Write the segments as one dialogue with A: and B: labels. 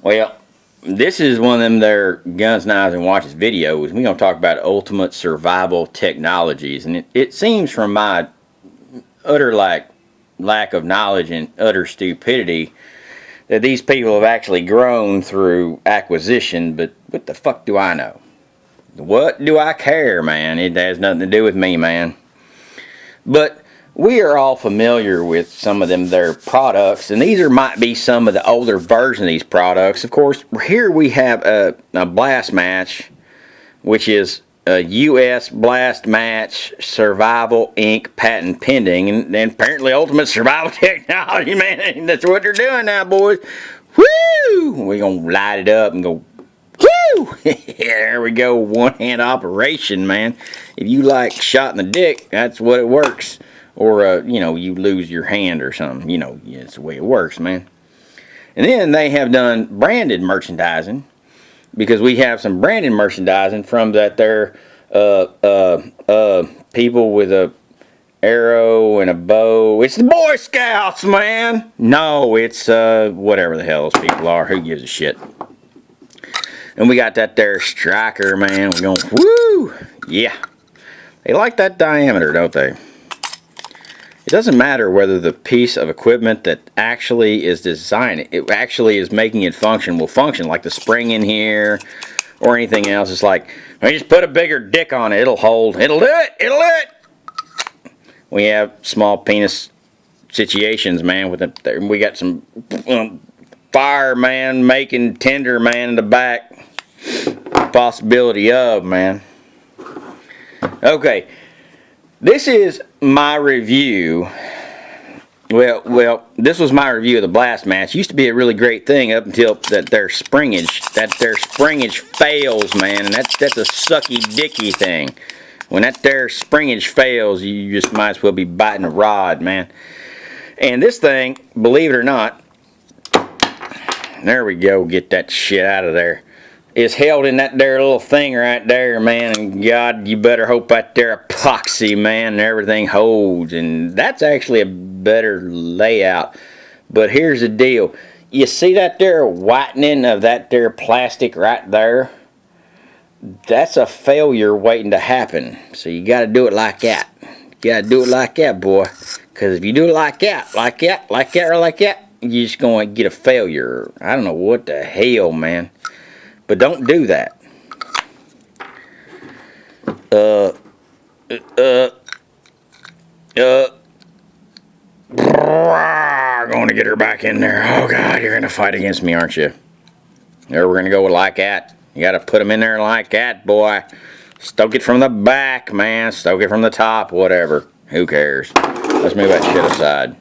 A: Well, this is one of them there guns, knives, and watches videos. We're gonna talk about ultimate survival technologies, and it seems from my utter lack of knowledge and utter stupidity that these people have actually grown through acquisition. But what the fuck do I know? What do I care, man? It has nothing to do with me, man. But we are all familiar with some of them their products, and these might be some of the older versions of these products. Of course, here we have a blast match, which is a US Blast Match Survival Inc. patent pending, and apparently ultimate survival technology, man. That's what they're doing now, boys. Woo! We're gonna light it up and go. Woo! There we go. One hand operation, man. If you like shot in the dick, that's what it works. Or, you lose your hand or something. It's the way it works, man. And then they have done branded merchandising, because we have some branded merchandising from that there people with a arrow and a bow. It's the Boy Scouts, man. No, it's whatever the hell those people are. Who gives a shit? And we got that there striker, man. We're going, woo! Yeah. They like that diameter, don't they? It doesn't matter whether the piece of equipment that actually is designed, it actually is making it function, will function, like the spring in here or anything else. It's like, we just put a bigger dick on it, it'll hold. It'll do it! It'll do it! We have small penis situations, man. We got some fireman making tender man in the back. Possibility of, man. Okay. This is my review. Well, this was my review of the blast match. Used to be a really great thing up until that their springage fails, man, and that's a sucky dicky thing. When that there springage fails, you just might as well be biting a rod, man. And this thing, believe it or not, there we go, get that shit out of there, is held in that there little thing right there, man, and God, you better hope that there epoxy, man, and everything holds, and that's actually a better layout. But here's the deal. You see that there whitening of that there plastic right there? That's a failure waiting to happen. So you gotta do it like that. You gotta do it like that, boy. Because if you do it like that, you're just going to get a failure. I don't know what the hell, man. But don't do that. Going to get her back in there. Oh, God, you're going to fight against me, aren't you? There, we're going to go with like that. You got to put them in there like that, boy. Stoke it from the back, man. Stoke it from the top, whatever. Who cares? Let's move that shit aside.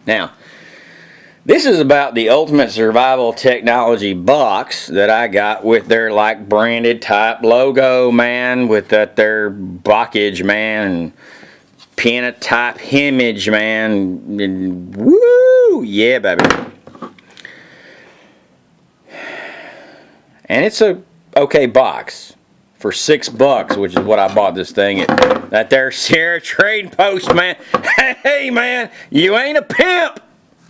A: Now, this is about the Ultimate Survival Technology box that I got with their like branded type logo, man, with that their bockage, man, and piano type image, man, and woo, yeah, baby. And it's a okay box for $6, which is what I bought this thing at. That there Sierra Trading Post, man. Hey, man, you ain't a pimp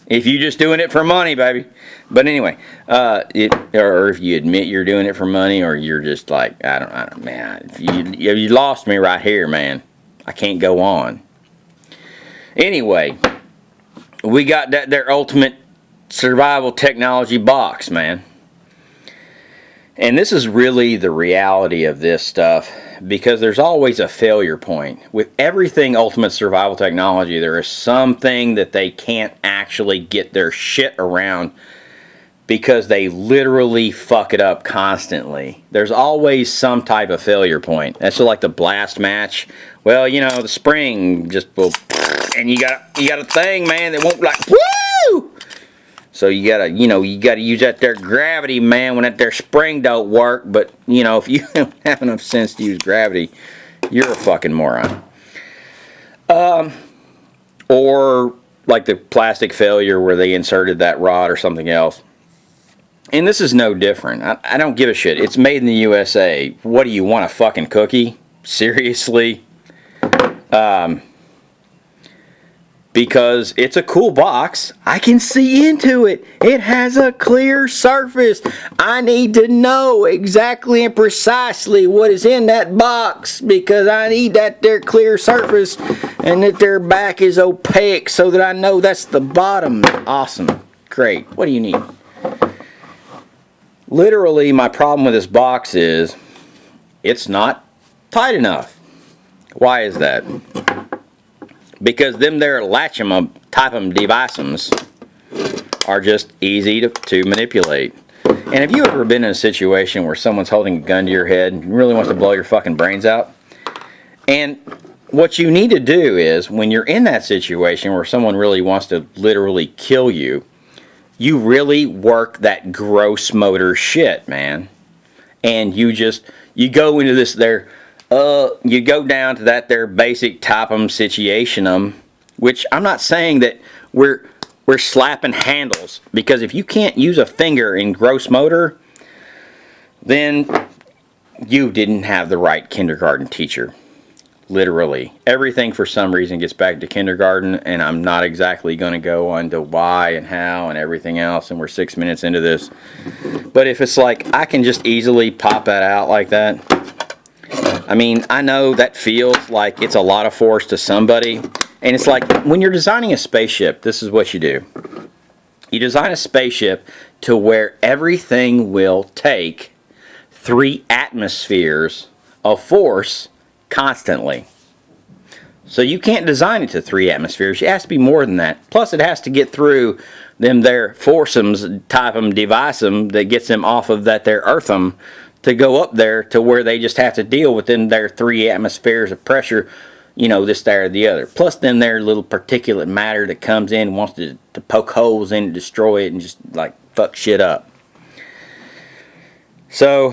A: if you just doing it for money, baby. But anyway, or if you admit you're doing it for money, or you're just like, I don't, man. You lost me right here, man. I can't go on. Anyway, we got that their Ultimate Survival Technology box, man. And this is really the reality of this stuff, because there's always a failure point. With everything Ultimate Survival Technology, there is something that they can't actually get their shit around, because they literally fuck it up constantly. There's always some type of failure point. That's just like the blast match. Well, the spring just will, and you got a thing, man, that won't like, woo! So you gotta use that there gravity, man, when that there spring don't work. But, if you don't have enough sense to use gravity, you're a fucking moron. Or like the plastic failure where they inserted that rod or something else. And this is no different. I don't give a shit. It's made in the USA. What do you want, a fucking cookie? Seriously? because it's a cool box. I can see into it. It has a clear surface. I need to know exactly and precisely what is in that box because I need that there clear surface and that their back is opaque so that I know that's the bottom. Awesome. Great. What do you need? Literally, my problem with this box is it's not tight enough. Why is that? Because them there latch 'em type 'em devices are just easy to manipulate. And have you ever been in a situation where someone's holding a gun to your head and really wants to blow your fucking brains out? And what you need to do is, when you're in that situation where someone really wants to literally kill you, you really work that gross motor shit, man. And you go into this there, you go down to that there basic type-em situationum, which I'm not saying that we're slapping handles, because if you can't use a finger in gross motor, then you didn't have the right kindergarten teacher. Literally. Everything for some reason gets back to kindergarten, and I'm not exactly going to go on to why and how and everything else, and we're 6 minutes into this. But if it's like, I can just easily pop that out like that. I mean, I know that feels like it's a lot of force to somebody, and it's like, when you're designing a spaceship, this is what you do. You design a spaceship to where everything will take 3 atmospheres of force constantly. So you can't design it to 3 atmospheres. It has to be more than that. Plus, it has to get through them there foursomes type 'em device'em that gets them off of that there earth'em to go up there to where they just have to deal with them their 3 atmospheres of pressure, you know, this, there, or the other. Plus, then their little particulate matter that comes in and wants to poke holes in and destroy it and just like fuck shit up. So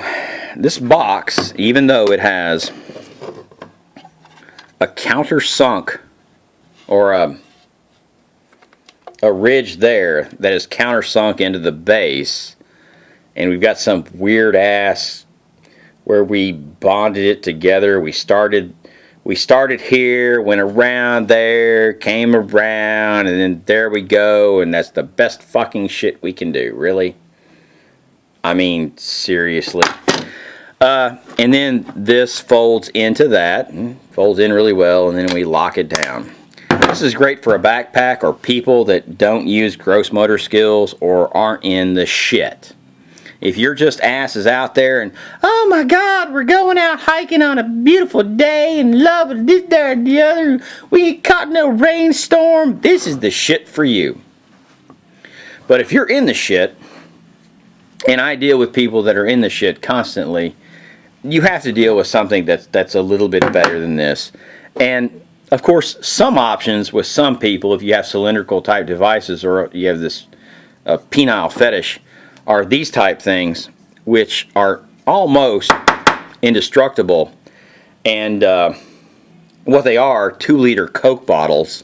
A: this box, even though it has a countersunk or a ridge there that is countersunk into the base, and we've got some weird ass where we bonded it together. We started here, went around there, came around, and then there we go, and that's the best fucking shit we can do, really. I mean, seriously. And then this folds into that, folds in really well, and then we lock it down. This is great for a backpack or people that don't use gross motor skills or aren't in the shit. If you're just asses out there and, oh my God, we're going out hiking on a beautiful day and love this, that, and the other, we get caught in a rainstorm, this is the shit for you. But if you're in the shit, and I deal with people that are in the shit constantly, you have to deal with something that's a little bit better than this. And of course, some options with some people, if you have cylindrical type devices or you have this penile fetish, are these type things, which are almost indestructible. And what they are 2-liter Coke bottles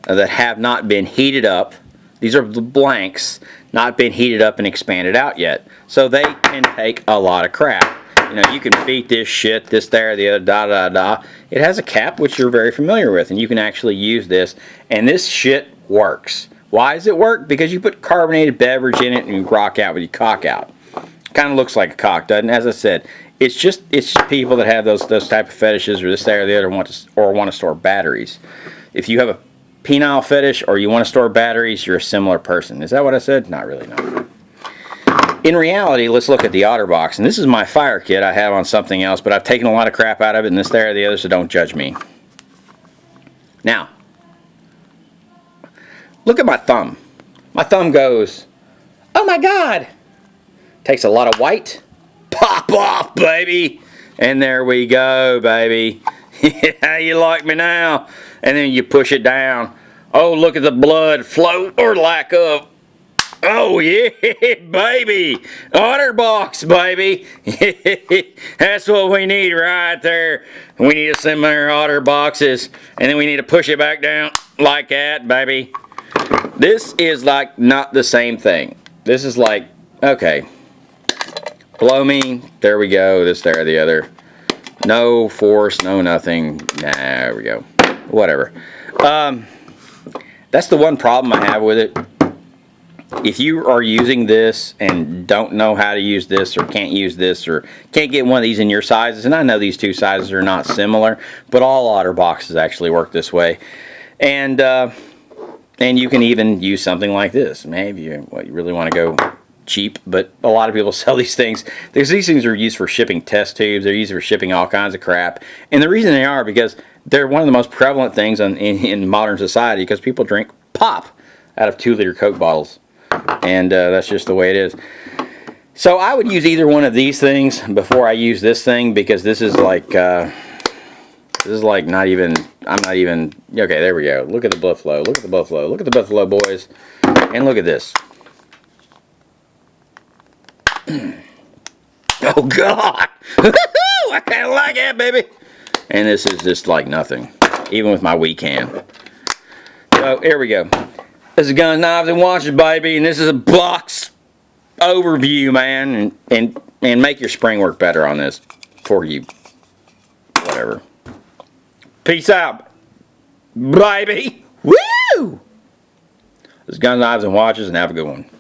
A: that have not been heated up. These are the blanks, not been heated up and expanded out yet. So they can take a lot of crap. You know, you can beat this shit, this, there, the other, da, da, da. It has a cap, which you're very familiar with, and you can actually use this. And this shit works. Why does it work? Because you put carbonated beverage in it and you rock out with your cock out. Kind of looks like a cock, doesn't it? As I said, it's just people that have those type of fetishes or this, there, or the other want to store batteries. If you have a penile fetish or you want to store batteries, you're a similar person. Is that what I said? Not really, no. In reality, let's look at the OtterBox. And this is my fire kit I have on something else, but I've taken a lot of crap out of it and this, there, or the other, so don't judge me. Now, look at my thumb. My thumb goes, oh my God. Takes a lot of white. Pop off, baby. And there we go, baby. How you like me now? And then you push it down. Oh, look at the blood float or lack of. Oh, yeah, baby. OtterBox, baby. That's what we need right there. We need some more OtterBoxes. And then we need to push it back down like that, baby. This is like not the same thing. This is like, okay. Blow me. There we go. This, there, the other. No force, no nothing. Nah, there we go. Whatever. That's the one problem I have with it. If you are using this and don't know how to use this or can't use this or can't get one of these in your sizes, and I know these two sizes are not similar, but all otter boxes actually work this way. And you can even use something like this. Maybe you really want to go cheap, but a lot of people sell these things because these things are used for shipping test tubes. They're used for shipping all kinds of crap. And the reason they are because they're one of the most prevalent things in modern society because people drink pop out of 2-liter Coke bottles. And that's just the way it is. So I would use either one of these things before I use this thing because this is like not even, I'm not even, okay, there we go. Look at the blood flow. Look at the blood flow. Look at the blood flow, boys. And look at this. Oh, God. I kind of like that, baby. And this is just like nothing, even with my weak hand. So, here we go. This is Guns, Knives, and Watches, baby, and this is a box overview, man, and make your spring work better on this for you. Whatever. Peace out, baby. Woo! This is Guns, Knives, and Watches, and have a good one.